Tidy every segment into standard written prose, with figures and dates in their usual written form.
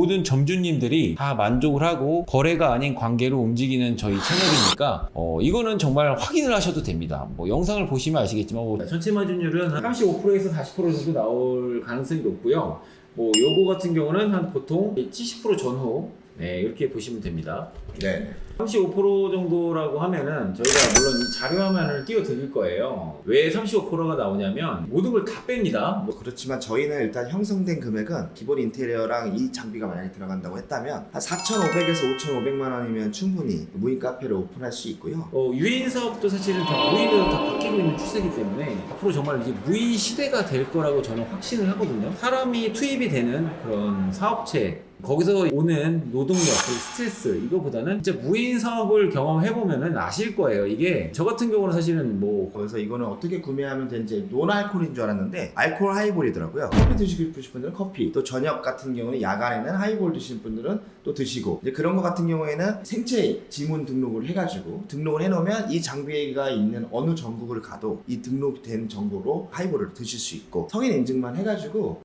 모든 점주님들이 다 만족을 하고 거래가 아닌 관계로 움직이는 저희 채널이니까 이거는 정말 확인을 하셔도 됩니다. 뭐 영상을 보시면 아시겠지만 전체 마진율은 한 35%에서 40% 정도 나올 가능성이 높고요. 뭐 요거 같은 경우는 한 보통 70% 전후 이렇게 보시면 됩니다. 네. 35% 정도라고 하면은 저희가 물론 이 자료 화면을 띄워 드릴 거예요. 왜 35%가 나오냐면 모든 걸 다 뺍니다. 그렇지만 저희는 일단 형성된 금액은 기본 인테리어랑 이 장비가 만약에 들어간다고 했다면 한 4,500에서 5,500만 원이면 충분히 무인 카페를 오픈할 수 있고요. 유인 사업도 사실은 다 무인으로 다 바뀌고 있는 추세이기 때문에 앞으로 정말 이제 무인 시대가 될 거라고 저는 확신을 하거든요. 사람이 투입이 되는 그런 사업체, 거기서 오는 노동력, 스트레스 이거보다는 진짜 무인 사업을 경험해보면은 아실 거예요. 이게 저 같은 경우는 사실은 그래서 이거는 어떻게 구매하면 되는지 논알콜인 줄 알았는데 알콜 하이볼이더라고요. 커피 드시고 싶으신 분들은 커피, 또 저녁 같은 경우는 야간에는 하이볼 드시는 분들은 또 드시고, 이제 그런 거 같은 경우에는 생체 지문 등록을 해가지고 등록을 해놓으면 이 장비가 있는 어느 전국을 가도 이 등록된 정보로 하이볼을 드실 수 있고, 성인 인증만 해가지고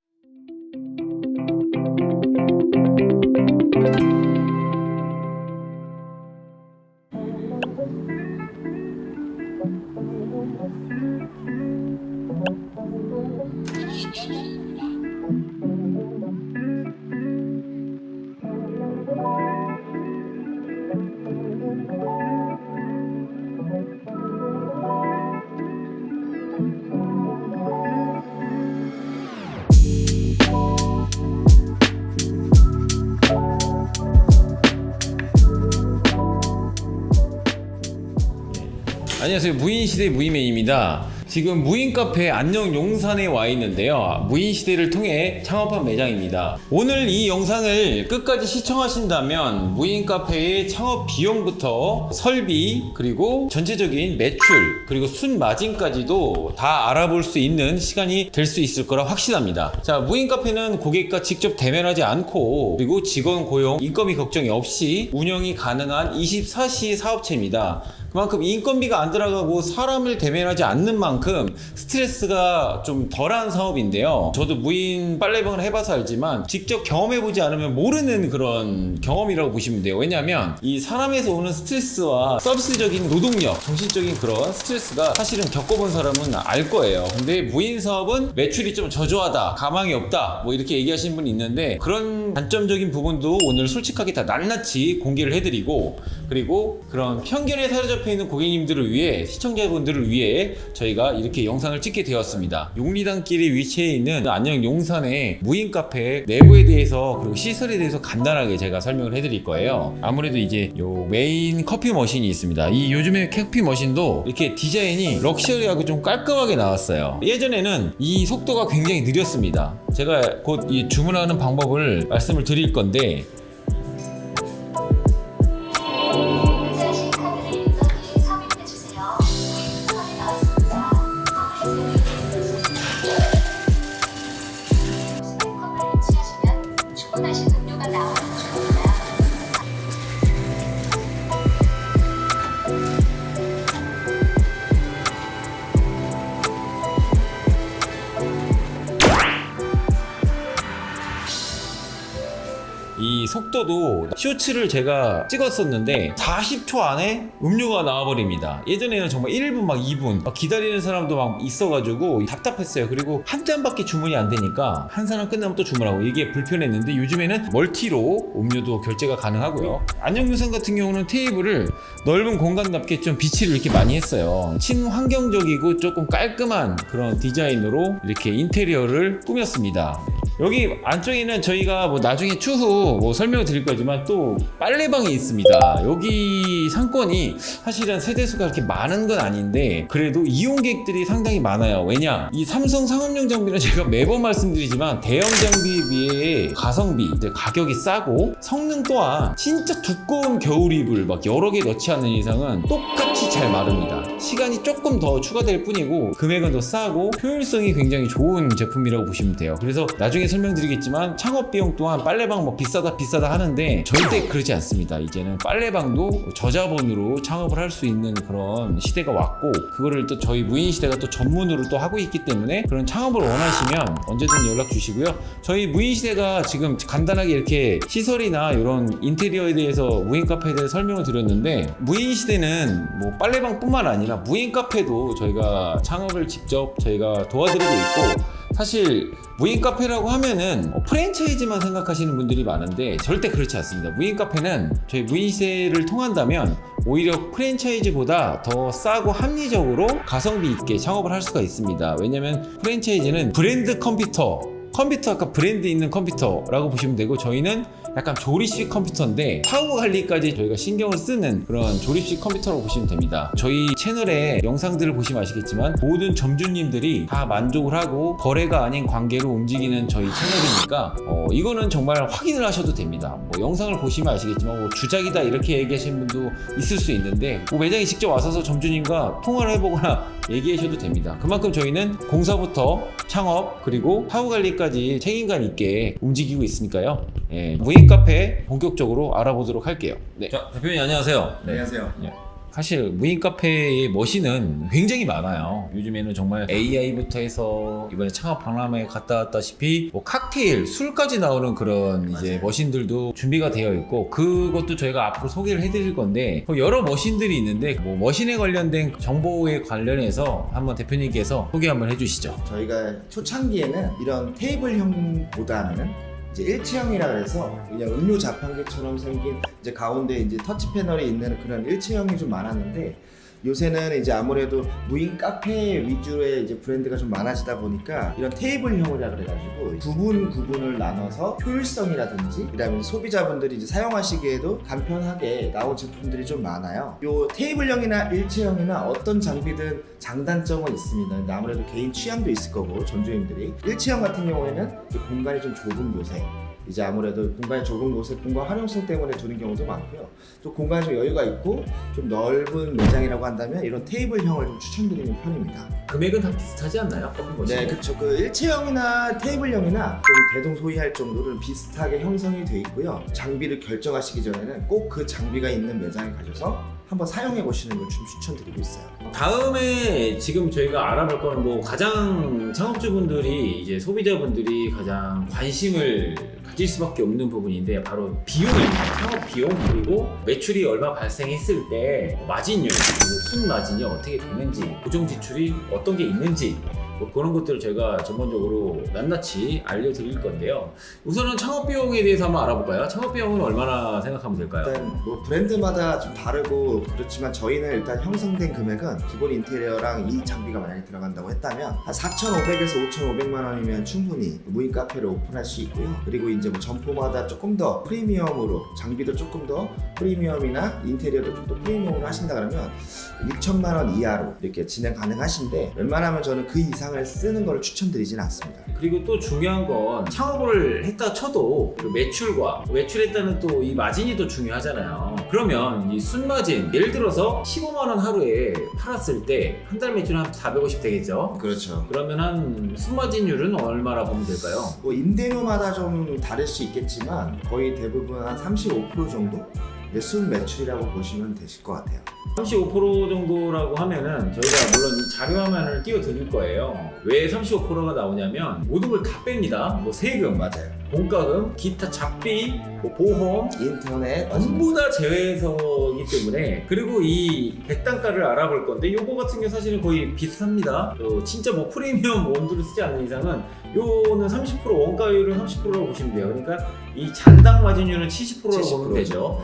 안녕하세요. 무인시대 무인맨입니다. 지금 무인카페 안녕 용산에 와 있는데요. 무인시대를 통해 창업한 매장입니다. 오늘 이 영상을 끝까지 시청하신다면 무인카페의 창업 비용부터 설비, 그리고 전체적인 매출, 그리고 순마진까지도 다 알아볼 수 있는 시간이 될 수 있을 거라 확신합니다. 자, 무인카페는 고객과 직접 대면하지 않고, 그리고 직원 고용, 인건비 걱정이 없이 운영이 가능한 24시 사업체입니다. 그만큼 인건비가 안 들어가고 사람을 대면하지 않는 만큼 스트레스가 좀 덜한 사업인데요. 저도 무인 빨래방을 해봐서 알지만 직접 경험해보지 않으면 모르는 그런 경험이라고 보시면 돼요. 왜냐하면 이 사람에서 오는 스트레스와 서비스적인 노동력, 정신적인 그런 스트레스가 사실은 겪어본 사람은 알 거예요. 근데 무인 사업은 매출이 좀 저조하다, 가망이 없다, 뭐 이렇게 얘기하시는 분이 있는데, 그런 단점적인 부분도 오늘 솔직하게 다 낱낱이 공개를 해드리고, 그리고 그런 편견에 사로잡혀 있는 고객님들을 위해, 시청자분들을 위해 저희가 이렇게 영상을 찍게 되었습니다. 용리단길에 위치해 있는 안녕 용산의 무인 카페 내부에 대해서, 그리고 시설에 대해서 간단하게 제가 설명을 해드릴 거예요. 아무래도 이제 요 메인 커피 머신이 있습니다. 이 요즘에 커피 머신도 이렇게 디자인이 럭셔리하고 좀 깔끔하게 나왔어요. 예전에는 이 속도가 굉장히 느렸습니다. 제가 곧 이 주문하는 방법을 말씀을 드릴 건데, 이 속도도 쇼츠를 제가 찍었었는데 40초 안에 음료가 나와버립니다. 예전에는 정말 1분 막 2분 막 기다리는 사람도 막 있어가지고 답답했어요. 그리고 한 잔밖에 주문이 안 되니까 한 사람 끝나면 또 주문하고, 이게 불편했는데 요즘에는 멀티로 음료도 결제가 가능하고요. 안녕유산 같은 경우는 테이블을 넓은 공간답게 좀 비치를 이렇게 많이 했어요. 친환경적이고 조금 깔끔한 그런 디자인으로 이렇게 인테리어를 꾸몄습니다. 여기 안쪽에는 저희가 뭐 나중에 추후 뭐 설명을 드릴 거지만 또 빨래방이 있습니다. 여기 상권이 사실은 세대수가 그렇게 많은 건 아닌데 그래도 이용객들이 상당히 많아요. 왜냐, 이 삼성 상업용 장비는 제가 매번 말씀드리지만 대형 장비에 비해 가성비, 가격이 싸고, 성능 또한 진짜 두꺼운 겨울이불 막 여러 개 넣지 않는 이상은 똑같이 잘 마릅니다. 시간이 조금 더 추가될 뿐이고 금액은 더 싸고 효율성이 굉장히 좋은 제품이라고 보시면 돼요. 그래서 나중에 나중에 설명드리겠지만 창업 비용 또한 빨래방 뭐 비싸다 하는데 절대 그러지 않습니다. 이제는 빨래방도 저자본으로 창업을 할 수 있는 그런 시대가 왔고, 그거를 또 저희 무인시대가 또 전문으로 또 하고 있기 때문에 그런 창업을 원하시면 언제든 연락 주시고요. 저희 무인시대가 지금 간단하게 이렇게 시설이나 이런 인테리어에 대해서 무인카페에 대해서 설명을 드렸는데, 무인시대는 뭐 빨래방뿐만 아니라 무인카페도 저희가 창업을 직접 저희가 도와드리고 있고, 사실 무인카페라고 하면은 프랜차이즈만 생각하시는 분들이 많은데 절대 그렇지 않습니다. 무인카페는 저희 무인시대를 통한다면 오히려 프랜차이즈보다 더 싸고 합리적으로 가성비 있게 창업을 할 수가 있습니다. 왜냐면 프랜차이즈는 브랜드 컴퓨터 아까 브랜드 있는 컴퓨터라고 보시면 되고, 저희는 약간 조립식 컴퓨터인데 사후 관리까지 저희가 신경을 쓰는 그런 조립식 컴퓨터라고 보시면 됩니다. 저희 채널의 영상들을 보시면 아시겠지만 모든 점주님들이 다 만족을 하고 거래가 아닌 관계로 움직이는 저희 채널이니까 이거는 정말 확인을 하셔도 됩니다. 뭐 영상을 보시면 아시겠지만 뭐 주작이다 이렇게 얘기하시는 분도 있을 수 있는데, 뭐 매장에 직접 와서 점주님과 통화를 해보거나 얘기하셔도 됩니다. 그만큼 저희는 공사부터 창업 그리고 사후 관리까지 책임감 있게 움직이고 있으니까요. 예, 무인 카페 본격적으로 알아보도록 할게요. 네. 자, 대표님 안녕하세요. 네. 안녕하세요. 예. 사실 무인 카페의 머신은 굉장히 많아요. 요즘에는 정말 AI부터 해서 이번에 창업 박람회에 갔다 왔다시피 뭐 칵테일, 술까지 나오는 그런 이제 머신들도 준비가 되어 있고, 그것도 저희가 앞으로 소개를 해드릴 건데 여러 머신들이 있는데 뭐 머신에 관련된 정보에 관련해서 한번 대표님께서 소개 한번 해주시죠. 저희가 초창기에는 이런 테이블형보다는 이제 일체형이라 그래서 그냥 음료 자판기처럼 생긴 이제 가운데 이제 터치 패널이 있는 그런 일체형이 좀 많았는데, 요새는 이제 아무래도 무인 카페 위주의 이제 브랜드가 좀 많아지다 보니까 이런 테이블형이라 그래가지고 구분을 나눠서 효율성이라든지 그다음에 소비자분들이 이제 사용하시기에도 간편하게 나온 제품들이 좀 많아요. 요 테이블형이나 일체형이나 어떤 장비든 장단점은 있습니다. 근데 아무래도 개인 취향도 있을 거고, 전주인들이 일체형 같은 경우에는 이제 공간이 좀 좁은 곳에 이제 아무래도 공간이 좁은 곳에 공간 활용성 때문에 두는 경우도 많고요. 또 공간이 좀 여유가 있고 좀 넓은 매장이라고 한다면 이런 테이블형을 좀 추천드리는 편입니다. 금액은 다 비슷하지 않나요? 네, 그렇죠. 그 일체형이나 테이블형이나 좀 대동소이할 정도로 비슷하게 형성이 돼 있고요. 장비를 결정하시기 전에는 꼭 그 장비가 있는 매장에 가셔서 한번 사용해 보시는 걸 좀 추천드리고 있어요. 다음에 지금 저희가 알아볼 거는 뭐 가장 창업주분들이 이제 소비자분들이 가장 관심을 가질 수밖에 없는 부분인데 바로 비용입니다. 창업 비용, 그리고 매출이 얼마 발생했을 때 마진율, 그리고 순마진이 어떻게 되는지, 고정 지출이 어떤 게 있는지, 뭐 그런 것들을 저희가 전반적으로 낱낱이 알려드릴 건데요. 우선은 창업 비용에 대해서 한번 알아볼까요? 창업 비용은 얼마나 생각하면 될까요? 일단 뭐 브랜드마다 좀 다르고 그렇지만 저희는 일단 형성된 금액은 기본 인테리어랑 이 장비가 만약에 들어간다고 했다면 한 4,500에서 5,500만 원이면 충분히 무인 카페를 오픈할 수 있고요. 그리고 이제 뭐 점포마다 조금 더 프리미엄으로, 장비도 조금 더 프리미엄이나 인테리어도 좀 더 프리미엄으로 하신다 그러면 6천만 원 이하로 이렇게 진행 가능하신데, 웬만하면 저는 그 이상을 쓰는 걸 추천드리진 않습니다. 그리고 또 중요한 건 창업을 했다 쳐도 그 매출했다는 또 이 마진이 또 중요하잖아요. 그러면 이 순마진, 예를 들어서 15만 원 하루에 팔았을 때 한 달 매출은 한 450 되겠죠? 그렇죠. 그러면 한 순마진율은 얼마나 보면 될까요? 뭐 임대료마다 좀 다를 수 있겠지만 거의 대부분 한 35% 정도? 순 매출이라고 보시면 되실 것 같아요. 35% 정도라고 하면은 저희가 물론 이 자료 화면을 띄워드릴 거예요. 왜 35%가 나오냐면 모든 걸 다 뺍니다. 뭐 세금, 맞아요. 공과금, 기타 잡비, 뭐 보험, 인터넷 전부 다 제외해서이기 때문에, 그리고 이 객단가를 알아볼 건데 요거 같은 경우 사실은 거의 비슷합니다. 진짜 뭐 프리미엄 원두를 쓰지 않는 이상은 요는 30% 원가율은 30%라고 보시면 돼요. 그러니까 이 잔당 마진율은 70%라고 보면 되죠.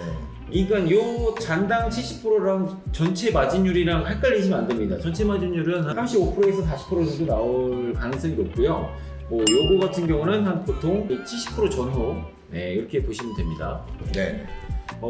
그러니까 요 잔당 70%랑 전체 마진율이랑 헷갈리시면 안 됩니다. 전체 마진율은 한 35%에서 40% 정도 나올 가능성이 높고요. 뭐 요거 같은 경우는 한 보통 70% 전후, 네, 이렇게 보시면 됩니다. 네.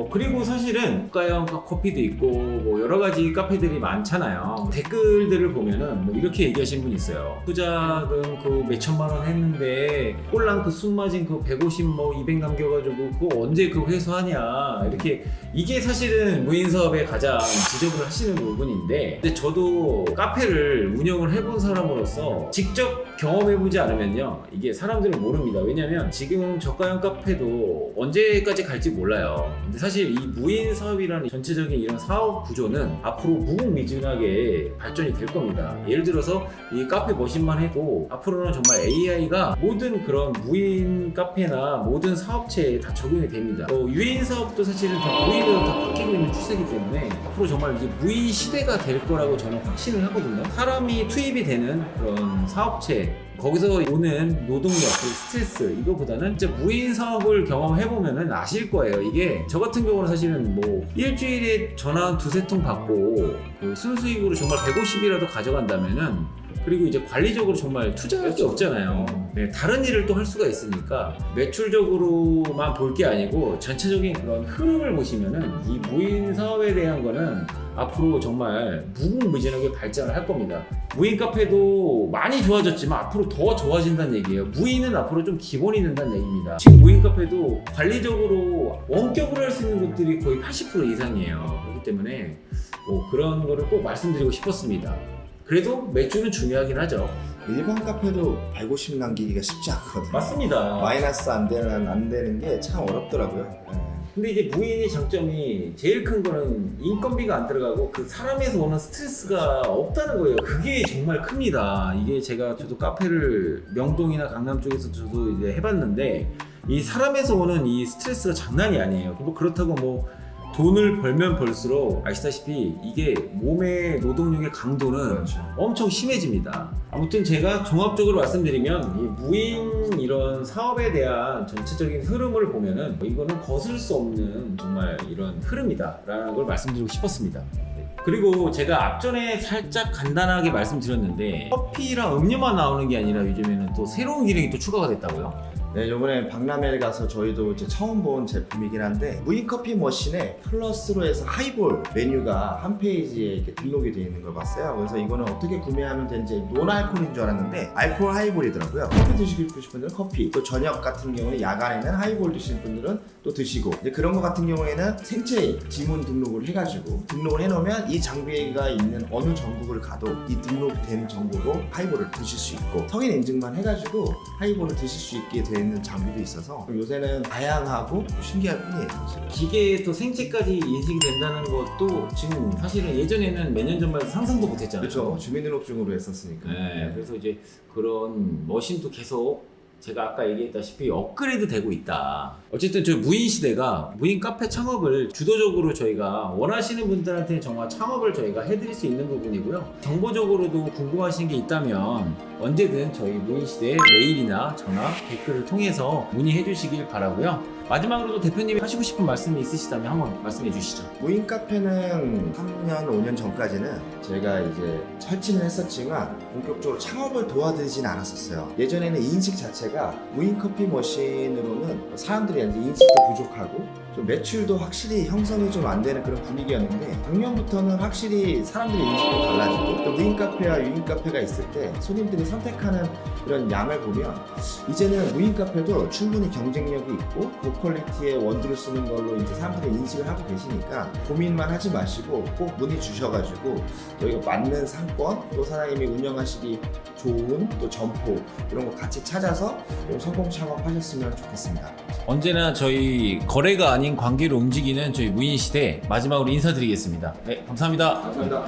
그리고 사실은 고가형 커피도 있고 뭐 여러 가지 카페들이 많잖아요. 댓글들을 보면은 뭐 이렇게 얘기하시는 분이 있어요. 투자금 그 몇천만 원 했는데 꼴랑 그 순마진 그 150 뭐 200 남겨가지고 그거 언제 그 회수하냐, 이렇게. 이게 사실은 무인 사업의 가장 지적을 하시는 부분인데, 근데 저도 카페를 운영을 해본 사람으로서 직접 경험해보지 않으면요 이게 사람들은 모릅니다. 왜냐면 지금 저가형 카페도 언제까지 갈지 몰라요. 근데 사실 이 무인 사업이라는 전체적인 이런 사업 구조는 앞으로 무궁무진하게 발전이 될 겁니다. 예를 들어서 이 카페 머신만 해도 앞으로는 정말 AI가 모든 그런 무인 카페나 모든 사업체에 다 적용이 됩니다. 유인 사업도 사실은 다 무인으로 다 바뀌고 있는 추세이기 때문에 앞으로 정말 이제 무인 시대가 될 거라고 저는 확신을 하거든요. 사람이 투입이 되는 그런 사업체, 거기서 오는 노동력, 스트레스 이거보다는 진짜 무인 사업을 경험해보면은 아실 거예요. 이게 저 같은 경우는 사실은 뭐 일주일에 전화 한 두세 통 받고 그 순수익으로 정말 150이라도 가져간다면은, 그리고 이제 관리적으로 정말 투자할 게 없잖아요. 네, 다른 일을 또 할 수가 있으니까 매출적으로만 볼 게 아니고 전체적인 그런 흐름을 보시면은 이 무인 사업에 대한 거는 앞으로 정말 무궁무진하게 발전을 할 겁니다. 무인 카페도 많이 좋아졌지만 앞으로 더 좋아진다는 얘기예요. 무인은 앞으로 좀 기본이 된다는 얘기입니다. 지금 무인 카페도 관리적으로 원격으로 할 수 있는 곳들이 거의 80% 이상이에요. 그렇기 때문에 뭐 그런 거를 꼭 말씀드리고 싶었습니다. 그래도 매출은 중요하긴 하죠. 일반 카페도 150 남기기가 쉽지 않거든요. 맞습니다. 마이너스 안 되는 게 참 어렵더라고요. 네. 근데 이제 무인의 장점이 제일 큰 거는 인건비가 안 들어가고 그 사람에서 오는 스트레스가 없다는 거예요. 그게 정말 큽니다. 이게 저도 카페를 명동이나 강남 쪽에서 저도 이제 해봤는데 이 사람에서 오는 이 스트레스가 장난이 아니에요. 뭐 그렇다고 뭐 돈을 벌면 벌수록 아시다시피 이게 몸의 노동력의 강도는 그렇죠. 엄청 심해집니다. 아무튼 제가 종합적으로 말씀드리면 이 무인 이런 사업에 대한 전체적인 흐름을 보면은 이거는 거슬 수 없는 정말 이런 흐름이다라는 걸 말씀드리고 싶었습니다. 그리고 제가 앞전에 살짝 간단하게 말씀드렸는데 커피랑 음료만 나오는 게 아니라 요즘에는 또 새로운 기능이 또 추가가 됐다고요? 네, 이번에 박람회를 가서 저희도 이제 처음 본 제품이긴 한데 무인 커피 머신에 플러스로 해서 하이볼 메뉴가 한 페이지에 이렇게 등록이 되어 있는 걸 봤어요. 그래서 이거는 어떻게 구매하면 되는지 논알콜인 줄 알았는데 알콜 하이볼이더라고요. 커피 드시고 싶으신 분들은 커피, 또 저녁 같은 경우는 야간에는 하이볼 드시는 분들은 또 드시고, 이제 그런 거 같은 경우에는 생체 지문 등록을 해가지고 등록을 해놓으면 이 장비가 있는 어느 전국을 가도 이 등록된 정보로 하이볼을 드실 수 있고, 성인 인증만 해가지고 하이볼을 드실 수 있게 되어 있는 장비도 있어서 요새는 다양하고 신기할 뿐이에요. 기계에 또 생체까지 인식이 된다는 것도 지금 사실은 예전에는 몇 년 전만 해도 상상도 못했잖아요. 그렇죠. 주민등록증으로 했었으니까. 네, 그래서 이제 그런 머신도 계속 제가 아까 얘기했다시피 업그레이드 되고 있다. 어쨌든 저 무인 시대가 무인 카페 창업을 주도적으로 저희가 원하시는 분들한테 정말 창업을 저희가 해드릴 수 있는 부분이고요. 정보적으로도 궁금하신 게 있다면 언제든 저희 무인 시대에 메일이나 전화, 댓글을 통해서 문의해 주시길 바라고요. 마지막으로도 대표님이 하시고 싶은 말씀이 있으시다면 한번 말씀해 주시죠. 무인 카페는 3년, 5년 전까지는 제가 이제 설치는 했었지만 본격적으로 창업을 도와드리진 않았었어요. 예전에는 인식 자체가 무인 커피 머신으로는 사람들이 이제 인식도 부족하고 좀 매출도 확실히 형성이 좀 안 되는 그런 분위기였는데 작년부터는 확실히 사람들의 인식도 달라지고 또 무인 카페와 유인 카페가 있을 때 손님들이 선택하는 그런 양을 보면 이제는 무인 카페도 충분히 경쟁력이 있고 고퀄리티의 원두를 쓰는 걸로 이제 사람들이 인식을 하고 계시니까 고민만 하지 마시고 꼭 문의 주셔가지고 저희가 맞는 상권, 또 사장님이 운영하시기 좋은 또 점포 이런 거 같이 찾아서 좀 성공 창업하셨으면 좋겠습니다. 언제나 저희 거래가 아닌 관계로 움직이는 저희 무인 시대 마지막으로 인사드리겠습니다. 네, 감사합니다. 감사합니다.